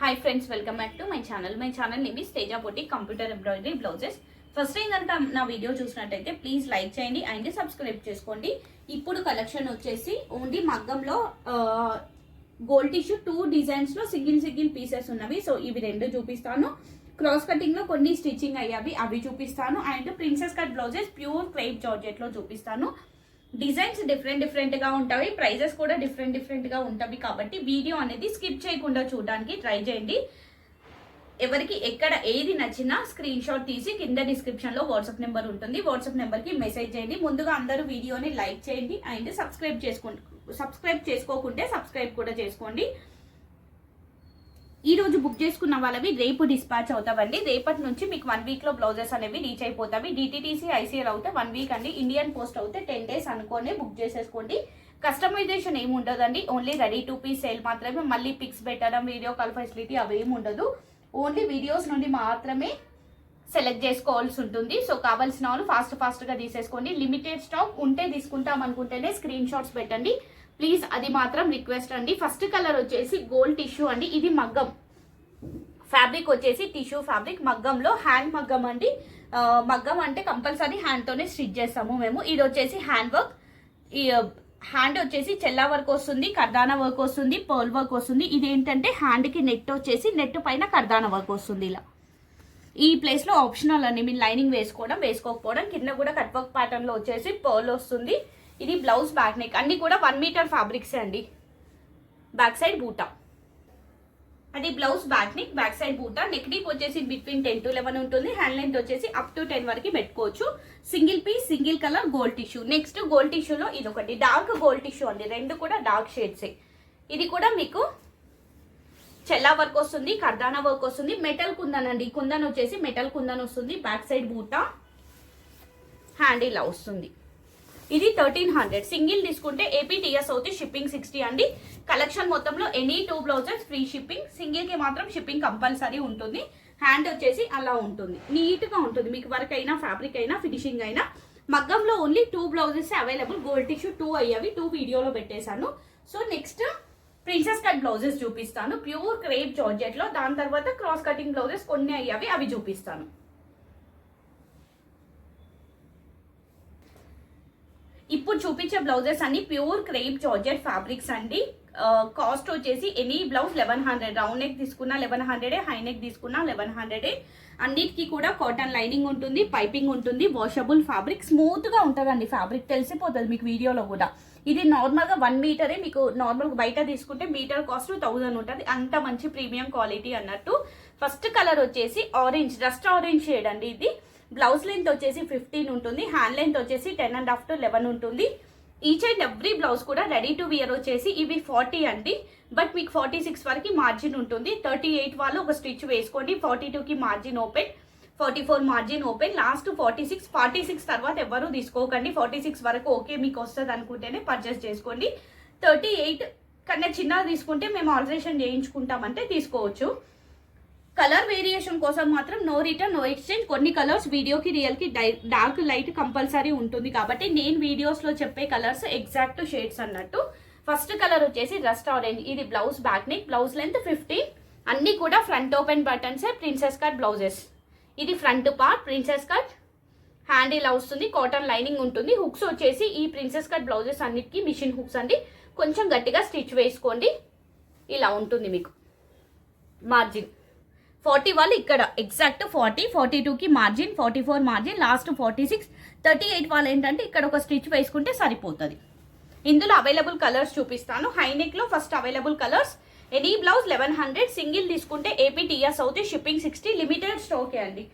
Hi friends, welcome back to my channel. My channel name is Teja boutique computer embroidery blouses. First time కనుక నా video చూసినట్టయితే please like చేయండి and subscribe చేసుకోండి. ఇప్పుడు collection వచ్చేసి only మగ్గంలో gold tissue 2 designs లో single pieces ఉన్నవి. So ఇవి రెండు చూపిస్తాను. క్రాస్ కటింగ్ లో కొన్ని స్టిచ్చింగ్ అయ్యావి, అవి చూపిస్తాను. And princess cut blouses pure crepe georgette లో చూపిస్తాను. డిజైన్స్ డిఫరెంట్ గా ఉంటాయి, ప్రైజెస్ కూడా డిఫరెంట్ గా ఉంటాయి. కాబట్టి వీడియో అనేది స్కిప్ చేయకుండా చూడడానికి ట్రై చేయండి. ఎవరికి ఎక్కడ ఏది నచ్చినా స్క్రీన్ షాట్ తీసి కింద డిస్క్రిప్షన్ లో వాట్సాప్ నెంబర్ ఉంటుంది, వాట్సాప్ నెంబర్ కి మెసేజ్ చేయండి. ముందుగా అందరూ వీడియోని లైక్ చేయండి అండ్ సబ్స్క్రైబ్ చేసుకోకుంటే సబ్స్క్రైబ్ కూడా చేసుకోండి. ఈ రోజు బుక్ చేసుకున్న వాళ్ళవి రేపు డిస్పాచ్ అవుతావండి. రేపటి నుంచి మీకు 1 వీక్ లో బ్లౌజెస్ అనేవి రీచ్ అయిపోతాయి. DTTC ICL అవుతే 1 వీక్ అండి. ఇండియన్ పోస్ట్ అవుతే 10 days అనుకోని బుక్ చేసేసుకోండి. కస్టమైజేషన్ ఏమి ఉండదండి, only ready to piece sale మాత్రమే. మళ్ళీ పిక్స్ పెట్టడం, వీడియో కాల్ ఫెసిలిటీ అవి ఏమి ఉండదు. ఓన్లీ వీడియోస్ నుండి మాత్రమే సెలెక్ట్ చేసుకోవాల్సి ఉంటుంది. సో కావాల్సిన వాళ్ళు ఫాస్ట్ గా తీసేసుకోండి. లిమిటెడ్ స్టాక్ ఉంటే తీసుకుంటాం అనుకుంటేనే స్క్రీన్ షాట్స్ పెట్టండి ప్లీజ్, అది మాత్రం రిక్వెస్ట్ అండి. ఫస్ట్ కలర్ వచ్చేసి గోల్డ్ టిష్యూ అండి. ఇది మగ్గం ఫ్యాబ్రిక్ వచ్చేసి టిష్యూ ఫ్యాబ్రిక్, మగ్గంలో హ్యాండ్ మగ్గం అండి. మగ్గం అంటే కంపల్సరీ హ్యాండ్ తోనే స్టిచ్ చేస్తాము మేము. ఇది వచ్చేసి హ్యాండ్ వర్క్. ఈ హ్యాండ్ వచ్చేసి చెల్లా వర్క్ వస్తుంది, కర్దానా వర్క్ వస్తుంది, పర్ల్ వర్క్ వస్తుంది. ఇది ఏంటంటే హ్యాండ్ కి నెట్ వచ్చేసి నెట్ పైన కర్దానా వర్క్ వస్తుంది. ఇలా ఈ ప్లేస్ లో ఆప్షనల్ అండి, మీరు లైనింగ్ వేసుకోకపోవడం. కింద కూడా కట్ వర్క్ ప్యాటర్న్ లో వచ్చేసి పర్ల్ వస్తుంది. ఇది బ్లౌజ్ బ్యాక్ నెక్, అన్ని కూడా 1 మీటర్ ఫ్యాబ్రిక్స్ అండి. బ్యాక్ సైడ్ బూటా, అది blouse back neck, back side బూటా. నెక్ డీప్ వచ్చేసి బిట్వీన్ 10 to 11 ఉంటుంది. హ్యాండ్ లెంత్ వచ్చేసి అప్ టు 10 వరకు పెట్టుకోవచ్చు. Single piece, single colour gold tissue. Next gold టిష్యూలో ఇది ఒకటి డార్క్ గోల్డ్ టిష్యూ అండి. రెండు కూడా డార్క్ షేడ్స్. ఇది కూడా మీకు చెల్లా వర్క్ వస్తుంది, కర్దానా వర్క్ వస్తుంది, మెటల్ కుందన్ అండి. కుందన్ వచ్చేసి మెటల్ కుందన్ వస్తుంది. బ్యాక్ సైడ్ బూటా, హ్యాండ్ ఇలా వస్తుంది. ఇది 1300. సింగిల్ తీసుకుంటే APTS అవుతే షిప్పింగ్ 60 అండి. కలెక్షన్ మొత్తంలో any 2 blouses free shipping. Single కి మాత్రం షిప్పింగ్ కంపల్సరీ ఉంటుంది. హ్యాండ్ వచ్చేసి అలా ఉంటుంది, నీట్ గా ఉంటుంది. మీకు వర్క్ అయినా ఫ్యాబ్రిక్ అయినా ఫినిషింగ్ అయినా. మగ్గంలో only 2 blouses available. Gold tissue 2 అయ్యావి, 2 వీడియోలో పెట్టేశాను. So next princess cut blouses చూపిస్తాను, ప్యూర్ క్రేప్ జార్జెట్ లో. దాని తర్వాత క్రాస్ కటింగ్ బ్లౌజెస్ కొన్ని అయ్యావి, అవి చూపిస్తాను. ఇప్పుడు చూపించే బ్లౌజెస్ అన్ని ప్యూర్ క్రేప్ జార్జెట్ ఫ్యాబ్రిక్స్ అండి. కాస్ట్ వచ్చేసి ఎనీ బ్లౌజ్ 1100. రౌండ్ నెక్ తీసుకున్నా 1100, హై నెక్ తీసుకున్నా 1100. అన్నిటికీ కూడా కాటన్ లైనింగ్ ఉంటుంది, పైపింగ్ ఉంటుంది, వాషబుల్ ఫ్యాబ్రిక్, స్మూత్ గా ఉంటుందండి. ఫ్యాబ్రిక్ తెలిసిపోతుంది మీకు వీడియోలో కూడా. ఇది నార్మల్ గా 1 మీటరే. మీకు నార్మల్ బయట తీసుకుంటే మీటర్ కాస్ట్ 1000 ఉంటుంది. అంత మంచి ప్రీమియం క్వాలిటీ అన్నట్టు. ఫస్ట్ కలర్ వచ్చేసి ఆరెంజ్, డస్ట్ ఆరెంజ్ షేడ్ అండి. ఇది బ్లౌజ్ లెంత్ వచ్చేసి 15 ఉంటుంది. హ్యాండ్ లెంత్ వచ్చేసి 10.5 to 11 ఉంటుంది. ఈచ్ అండ్ ఎవ్రీ బ్లౌజ్ కూడా రెడీ టు వియర్ వచ్చేసి ఇవి 40 అండి. బట్ మీకు 46 వరకు మార్జిన్ ఉంటుంది. 38 వాళ్ళు ఒక స్టిచ్ వేసుకోండి. 42కి margin open, 44 margin open, last 46 తర్వాత ఎవరు తీసుకోకండి. 46 వరకు ఓకే మీకు వస్తుంది అనుకుంటేనే పర్చేస్ చేసుకోండి. 38 కన్నా చిన్నగా తీసుకుంటే మేము ఆల్టరేషన్ చేయించుకుంటామంటే తీసుకోవచ్చు. కలర్ వేరియేషన్ కోసం మాత్రం నో రిటర్న్, నో ఎక్స్చేంజ్. కొన్ని కలర్స్ వీడియోకి రియల్కి డార్క్ లైట్ కంపల్సరీ ఉంటుంది. కాబట్టి నేను వీడియోస్లో చెప్పే కలర్స్ ఎగ్జాక్ట్ షేడ్స్ అన్నట్టు. ఫస్ట్ కలర్ వచ్చేసి రస్ట్ ఆరెంజ్. ఇది blouse back neck, blouse length 15. అన్ని కూడా front open buttons, princess cut blouses. ఇది front part princess cut, hand ఇలా వస్తుంది, కాటన్ లైనింగ్ ఉంటుంది. హుక్స్ వచ్చేసి ఈ ప్రిన్సెస్ కట్ బ్లౌజెస్ అన్నిటికీ మిషన్ హుక్స్ అండి. కొంచెం గట్టిగా స్టిచ్ వేసుకోండి. ఇలా ఉంటుంది మీకు మార్జిన్. 40 వాళ్ళు ఇక్కడ ఎగ్జాక్ట్ 40, 42కి మార్జిన్, 44 మార్జిన్, లాస్ట్ 46. 38 వాళ్ళు ఏంటంటే ఇక్కడ ఒక స్టిచ్ వేసుకుంటే సరిపోతుంది. ఇందులో అవైలబుల్ కలర్స్ చూపిస్తాను. హై నెక్ లో first available colours. Any blouse 1100. Single తీసుకుంటే APTS అవుతే షిప్పింగ్ 60. లిమిటెడ్ స్టాకే అండి.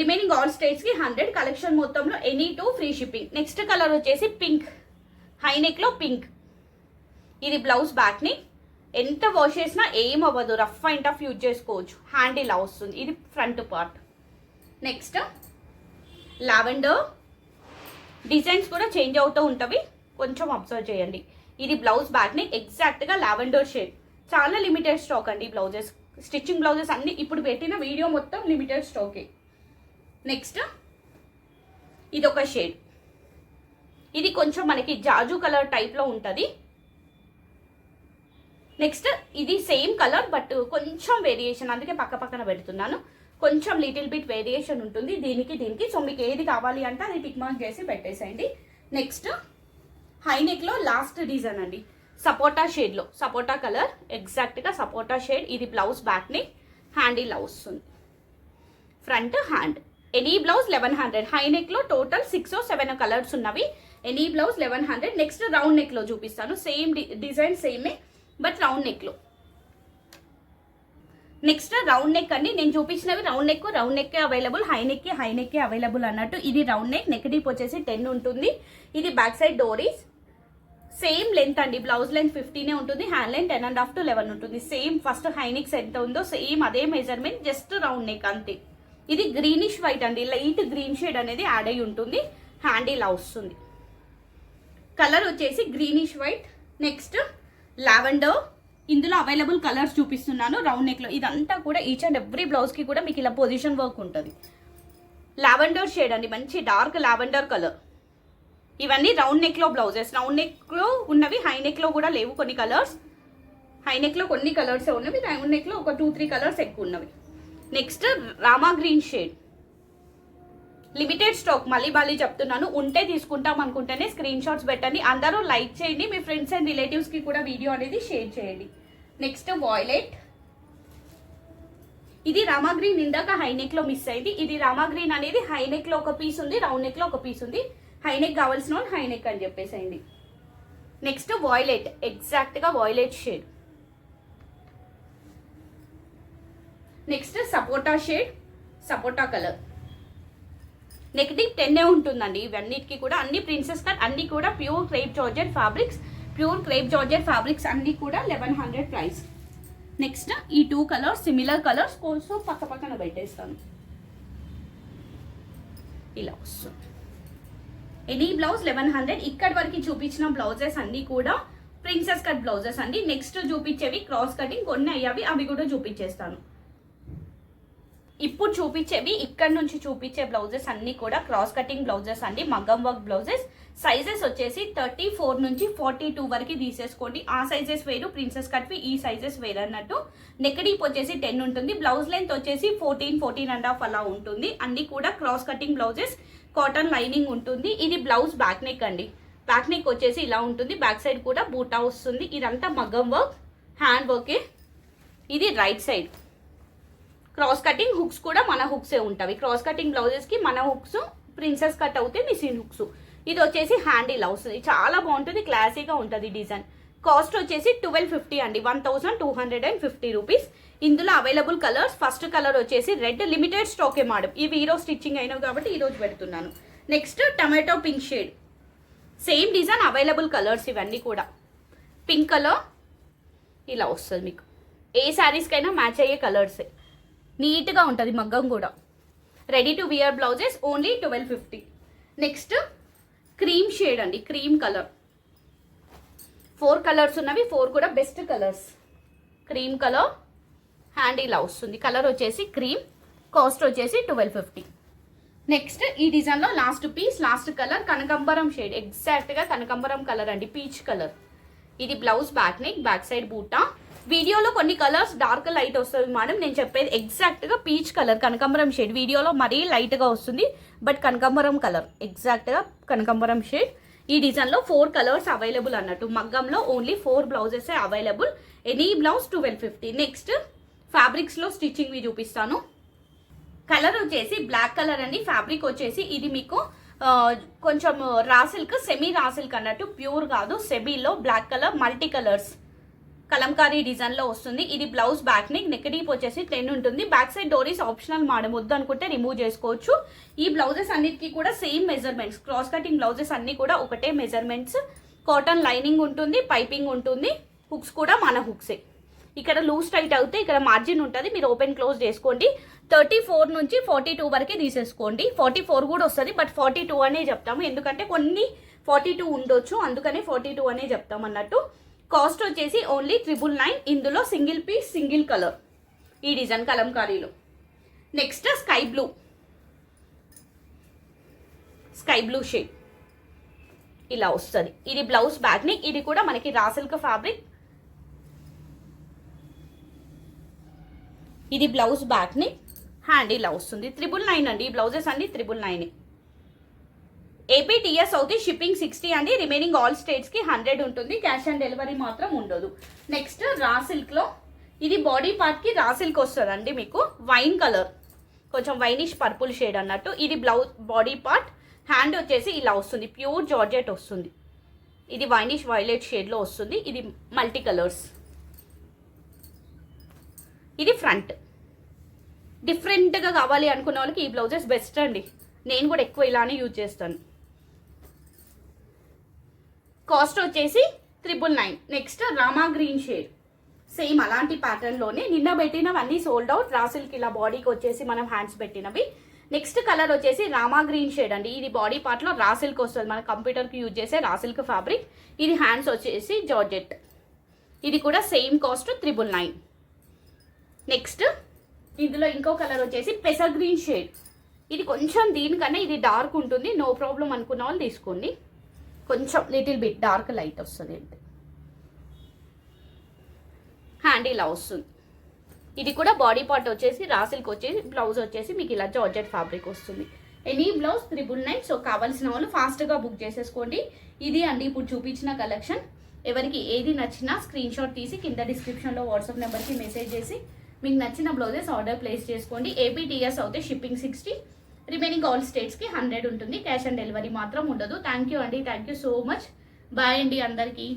రిమైనింగ్ ఆల్ స్టేట్స్ కి 100. కలెక్షన్ మొత్తంలో any 2 free shipping. Next colour వచ్చేసి పింక్, హై నెక్ లో పింక్. ఇది బ్లౌజ్ బ్యాక్ నెక్. ఎంత వాష్ చేసినా ఏం అవ్వదు, రఫ్ అండ్ టఫ్ యూజ్ చేసుకోవచ్చు. హ్యాండ్ ఇలా వస్తుంది. ఇది front part. Next lavender. Designs కూడా చేంజ్ అవుతూ ఉంటవి, కొంచెం అబ్జర్వ్ చేయండి. ఇది బ్లౌజ్ బ్యాక్ నెక్, ఎగ్జాక్ట్ గా లావెండర్ షేడ్. చాలా లిమిటెడ్ స్టాక్ అండి బ్లౌజెస్. స్టిచ్చింగ్ బ్లౌజెస్ అన్ని ఇప్పుడు పెట్టిన వీడియో మొత్తం లిమిటెడ్ స్టాకే. నెక్స్ట్ ఇది ఒక షేడ్. ఇది కొంచెం మనకి జాజు కలర్ టైప్ లో ఉంటుంది. నెక్స్ట్ ఇది సేమ్ కలర్ బట్ కొంచెం వేరియేషన్, అందుకే పక్క పక్కన పెడుతున్నాను. కొంచెం లిటిల్ బిట్ వేరియేషన్ ఉంటుంది దీనికి. సో మీకు ఏది కావాలి అంటే అది టిక్ మార్క్ చేసి పెట్టేసేయండి. నెక్స్ట్ హై నెక్ లో లాస్ట్ డిజైన్ అండి, సపోటా షేడ్ లో, సపోటా కలర్, ఎగ్జాక్ట్ గా సపోటా షేడ్. ఇది బ్లౌజ్ బ్యాక్ నెక్, హ్యాండ్ ఇలా వస్తుంది, front hand. Any blouse 1100. High neck లో టోటల్ 6 or 7 కలర్స్ ఉన్నవి. Any blouse 1100. Next round neck లో చూపిస్తాను, సేమ్ డిజైన్ సేమే బట్ రౌండ్ నెక్ లో. నెక్స్ట్ రౌండ్ నెక్ అండి, నేను చూపించినవి round neck available, high neck available అన్నట్టు. ఇది రౌండ్ నెక్, నెక్ డీప్ వచ్చేసి 10 ఉంటుంది. ఇది బ్యాక్ సైడ్ డోరీస్, సేమ్ లెంత్ అండి, బ్లౌజ్ లెంత్ 15 ఉంటుంది, హ్యాండ్ లెంత్ 10.5 to 11 ఉంటుంది. సేమ్ ఫస్ట్ హై నెక్స్ ఎంత ఉందో సేమ్ అదే మెజర్మెంట్, జస్ట్ రౌండ్ నెక్ అంతే. ఇది గ్రీనిష్ వైట్ అండి, లైట్ గ్రీన్ షేడ్ అనేది యాడ్ అయి ఉంటుంది. హ్యాండ్ ఇలా వస్తుంది, కలర్ వచ్చేసి గ్రీనిష్ వైట్. నెక్స్ట్ లావెండర్, ఇందులో అవైలబుల్ కలర్స్ చూపిస్తున్నాను రౌండ్ నెక్ లో. ఇదంతా కూడా ఈచ్ అండ్ ఎవ్రీ బ్లౌజ్ కి కూడా మీకు ఇలా పొజిషన్ వర్క్ ఉంటుంది. లావెండర్ షేడ్ అండి, మంచి డార్క్ లావెండర్ కలర్. ఇవన్నీ రౌండ్ నెక్ లో బ్లౌజెస్. రౌండ్ నెక్ లో ఉన్నవి హై నెక్ లో కూడా లేవు కొన్ని కలర్స్. హై నెక్ లో కొన్ని కలర్స్ ఉన్నవి, రౌండ్ నెక్ లో ఒక 2-3 కలర్స్ ఎక్కువ ఉన్నవి. Next Rama green shade, limited stock, మళ్ళీ చెప్తున్నాను. ఉంటే తీసుకుంటాం అనుకుంటేనే స్క్రీన్ షాట్స్ పెట్టండి. అందరూ లైక్ చేయండి, మీ ఫ్రెండ్స్ అండ్ రిలేటివ్స్ కి కూడా వీడియో అనేది షేర్ చేయండి. నెక్స్ట్ వాయిలెట్, ఇది రామా గ్రీన్ ఇందాక హై నెక్ లో మిస్ అయింది. ఇది రామా గ్రీన్ అనేది హై నెక్ లో ఒక పీస్ ఉంది, రౌండ్ నెక్ లో ఒక పీస్ ఉంది. హై నెక్ కావాల్సిన వాళ్ళు హై నెక్ అని చెప్పేసేయండి. నెక్స్ట్ వాయిలెట్, ఎగ్జాక్ట్ గా వాయిలెట్ షేడ్. నెక్స్ట్ సపోటా షేడ్, సపోటా కలర్. నెక్ డీప్ 10 ఉంటుందండి. ఇవన్నిటికీ కూడా అన్ని ప్రిన్సెస్ కట్, అన్ని కూడా ప్యూర్ క్రేప్ జార్జెట్ ఫ్యాబ్రిక్స్, అన్ని కూడా 1100 ప్రైస్. నెక్స్ట్ ఈ 2 కలర్స్ సిమిలర్ కలర్స్ కోసం పక్క పక్కన పెట్టేస్తాను. ఇలా వస్తుంది. Any blouse 1100. ఇక్కడి వరకు చూపించిన బ్లౌజెస్ అన్ని కూడా ప్రిన్సెస్ కట్ బ్లౌజెస్ అండి. నెక్స్ట్ చూపించేవి క్రాస్ కటింగ్ కొన్ని అయ్యావి, అవి కూడా చూపించేస్తాను. ఇప్పుడు చూపించేవి ఇక్కడ నుంచి చూపించే బ్లౌజెస్ అన్ని కూడా క్రాస్ కటింగ్ బ్లౌజెస్ అండి, మగ్గం వర్క్ బ్లౌజెస్. సైజెస్ వచ్చేసి 34 నుంచి 42 వరకు తీసేసుకోండి. ఆ సైజెస్ వేరు, ప్రిన్సెస్ కట్వి ఈ సైజెస్ వేరు అన్నట్టు. నెక్ డీప్ వచ్చేసి 10 ఉంటుంది, బ్లౌజ్ లెంత్ వచ్చేసి 14.5 అలా ఉంటుంది. అన్ని కూడా cross cutting blouses, cotton lining ఉంటుంది. ఇది బ్లౌజ్ బ్యాక్ నెక్ అండి, బ్యాక్ నెక్ వచ్చేసి ఇలా ఉంటుంది, బ్యాక్ సైడ్ కూడా బూటా వస్తుంది. ఇదంతా మగ్గం వర్క్, హ్యాండ్ వర్కే. ఇది right side cross cutting, hooks కూడా మన హుక్సే ఉంటాయి. క్రాస్ కటింగ్ బ్లౌజెస్ కి మన హుక్స్, ప్రిన్సెస్ కట్ అవుతే మిషన్ హుక్స్. ఇది వచ్చేసి హ్యాండ్ ఇలా వస్తుంది, చాలా బాగుంటుంది, క్లాసీగా ఉంటుంది డిజైన్. కాస్ట్ వచ్చేసి 1250 అండి, 1250 రూపీస్. ఇందులో అవైలబుల్ కలర్స్, ఫస్ట్ కలర్ వచ్చేసి రెడ్, లిమిటెడ్ స్టాకే మేడం. ఇవి ఈరోజు స్టిచ్చింగ్ అయినవి కాబట్టి ఈరోజు పెడుతున్నాను. Next tomato pink shade, same design, available colours ఇవన్నీ కూడా. పింక్ కలర్ ఇలా వస్తుంది, మీకు ఏ శారీస్కైనా మ్యాచ్ అయ్యే కలర్సే. నీట్గా ఉంటుంది మగ్గం కూడా. Ready to wear blouses only 1250. Next cream shade అండి, క్రీమ్ కలర్. 4 కలర్స్ ఉన్నవి, 4 కూడా best colours. Cream colour, hand ఇలా వస్తుంది, కలర్ వచ్చేసి క్రీమ్, కాస్ట్ వచ్చేసి 1250. నెక్స్ట్ ఈ డిజైన్లో లాస్ట్ పీస్, లాస్ట్ కలర్ కనకాంబరం షేడ్, ఎగ్జాక్ట్గా కనకాంబరం కలర్ అండి, పీచ్ కలర్. ఇది blouse back neck, back side బూటా. వీడియోలో కొన్ని కలర్స్ డార్క్ లైట్ వస్తుంది మేడం, నేను చెప్పేది ఎగ్జాక్ట్గా పీచ్ కలర్ కనకాంబరం షేడ్. వీడియోలో మరీ లైట్గా వస్తుంది బట్ కనకాంబరం కలర్, ఎగ్జాక్ట్గా కనకాంబరం షేడ్. ఈ డిజైన్లో 4 కలర్స్ అవైలబుల్ అన్నట్టు. మగ్గంలో only 4 blouses available, any blouse 1250. Next ఫ్యాబ్రిక్స్లో స్టిచ్చింగ్వి చూపిస్తాను. కలర్ వచ్చేసి బ్లాక్ కలర్ అండి, ఫ్యాబ్రిక్ వచ్చేసి ఇది మీకు కొంచెం raw silk, semi raw silk అన్నట్టు, ప్యూర్ కాదు. సెమీలో black colour, multi colours Kalamkari design లో వస్తుంది. ఇది blouse back neck, neck deep వచ్చేసి 10 ఉంటుంది. బ్యాక్ సైడ్ డోరీస్ ఆప్షనల్ మేడం, వద్దు అనుకుంటే రిమూవ్ చేసుకోవచ్చు. ఈ బ్లౌజెస్ అన్నిటికీ కూడా same measurements, cross cutting blouses అన్ని కూడా ఒకటే మెజర్మెంట్స్. కాటన్ లైనింగ్ ఉంటుంది, పైపింగ్ ఉంటుంది, హుక్స్ కూడా మన హుక్సే. ఇక్కడ లూజ్ టైట్ అవుతే ఇక్కడ మార్జిన్ ఉంటుంది, మీరు ఓపెన్ క్లోజ్ చేసుకోండి. 34 నుంచి 42 వరకే తీసేసుకోండి. 44 కూడా వస్తుంది బట్ 42 అనే చెప్తాము, ఎందుకంటే కొన్ని 42 ఉండొచ్చు, అందుకనే 42 అనే చెప్తాం అన్నట్టు. కాస్ట్ వచ్చేసి ఓన్లీ 999. ఇందులో సింగిల్ పీస్, సింగిల్ కలర్ ఈ డిజైన్ కలంకారీలో. నెక్స్ట్ స్కై బ్లూ షేడ్ ఇలా వస్తుంది. ఇది బ్లౌజ్ బ్యాక్ నెక్, ఇది కూడా మనకి రా సిల్క్ ఫ్యాబ్రిక్. ఇది బ్లౌజ్ బ్యాక్ని, హ్యాండ్ ఇలా వస్తుంది. 999 అండి. ఈ బ్లౌజెస్ అన్ని 999. ఏపీటీఎస్ అవుతే షిప్పింగ్ 60 అండి. రిమైనింగ్ ఆల్ స్టేట్స్కి 100 ఉంటుంది. క్యాష్ ఆన్ డెలివరీ మాత్రం ఉండదు. నెక్స్ట్ రా సిల్క్లో ఇది బాడీ పార్ట్కి రా సిల్క్ వస్తుందండి మీకు. వైన్ కలర్, కొంచెం వైనిష్ పర్పుల్ షేడ్ అన్నట్టు. ఇది బ్లౌజ్ బాడీ పార్ట్, హ్యాండ్ వచ్చేసి ఇలా వస్తుంది. ప్యూర్ జార్జెట్ వస్తుంది. ఇది వైనిష్ వైలెట్ షేడ్లో వస్తుంది. ఇది మల్టీ కలర్స్. ఇది ఫ్రంట్. డిఫరెంట్గా కావాలి అనుకున్న వాళ్ళకి ఈ బ్లౌజెస్ బెస్ట్ అండి. నేను కూడా ఎక్కువ ఇలానే యూజ్ చేస్తాను. కాస్ట్ వచ్చేసి 999. Next Rama green shade, same అలాంటి ప్యాటర్న్లోనే నిన్న పెట్టినవన్నీ సోల్డ్ అవుట్. రా సిల్క్ ఇలా బాడీకి వచ్చేసి మనం హ్యాండ్స్ పెట్టినవి. నెక్స్ట్ కలర్ వచ్చేసి రామా గ్రీన్ షేడ్ అండి. ఇది బాడీ పార్ట్లో రా సిల్క్ వస్తుంది. మన కంప్యూటర్కి యూజ్ చేసే రా సిల్క్ ఫ్యాబ్రిక్. ఇది హ్యాండ్స్ వచ్చేసి జార్జెట్. ఇది కూడా సేమ్ కాస్ట్ 999. నెక్స్ట్ ఇందులో ఇంకో కలర్ వచ్చేసి పెసర్ గ్రీన్ షేడ్. ఇది కొంచెం దీనికన్నా ఇది డార్క్ ఉంటుంది. నో ప్రాబ్లం అనుకున్న వాళ్ళు తీసుకోండి. కొంచెం లిటిల్ బిట్ డార్క్ లైట్ వస్తుంది అంతే. హ్యాండ్ ఇలా వస్తుంది. ఇది కూడా బాడీ పార్ట్ వచ్చేసి రా సిల్క్ వచ్చేసి, బ్లౌజ్ వచ్చేసి మీకు ఇలా జార్జెట్ ఫ్యాబ్రిక్ వస్తుంది. Any blouse 999. సో కావాల్సిన వాళ్ళు ఫాస్ట్గా బుక్ చేసేసుకోండి. ఇది అండి ఇప్పుడు చూపించిన కలెక్షన్. ఎవరికి ఏది నచ్చినా స్క్రీన్ షాట్ తీసి కింద డిస్క్రిప్షన్లో వాట్సాప్ నెంబర్కి మెసేజ్ చేసి మీకు నచ్చిన బ్లౌజెస్ ఆర్డర్ ప్లేస్ చేసుకోండి. ఏపీటీఎస్ అవుతే షిప్పింగ్ 60, రిమైనింగ్ ఆల్ స్టేట్స్కి 100 ఉంటుంది. క్యాష్ ఆన్ డెలివరీ మాత్రం ఉండదు. థ్యాంక్ యూ అండి. Thank you so much. Bye అండి అందరికీ.